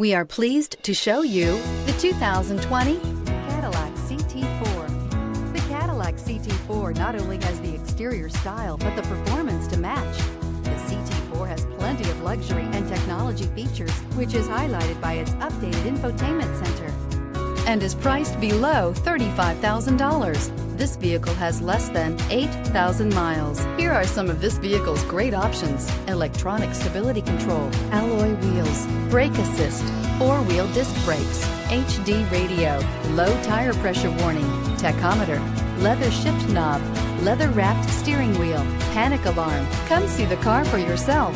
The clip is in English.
We are pleased to show you the 2020 Cadillac CT4. The Cadillac CT4 not only has the exterior style, but the performance to match. The CT4 has plenty of luxury and technology features, which is highlighted by its updated infotainment center, and is priced below $35,000. This vehicle has less than 8,000 miles. Here are some of this vehicle's great options: electronic stability control, alloy wheels, brake assist, four-wheel disc brakes, HD radio, low tire pressure warning, tachometer, leather shift knob, leather-wrapped steering wheel, panic alarm. Come see the car for yourself.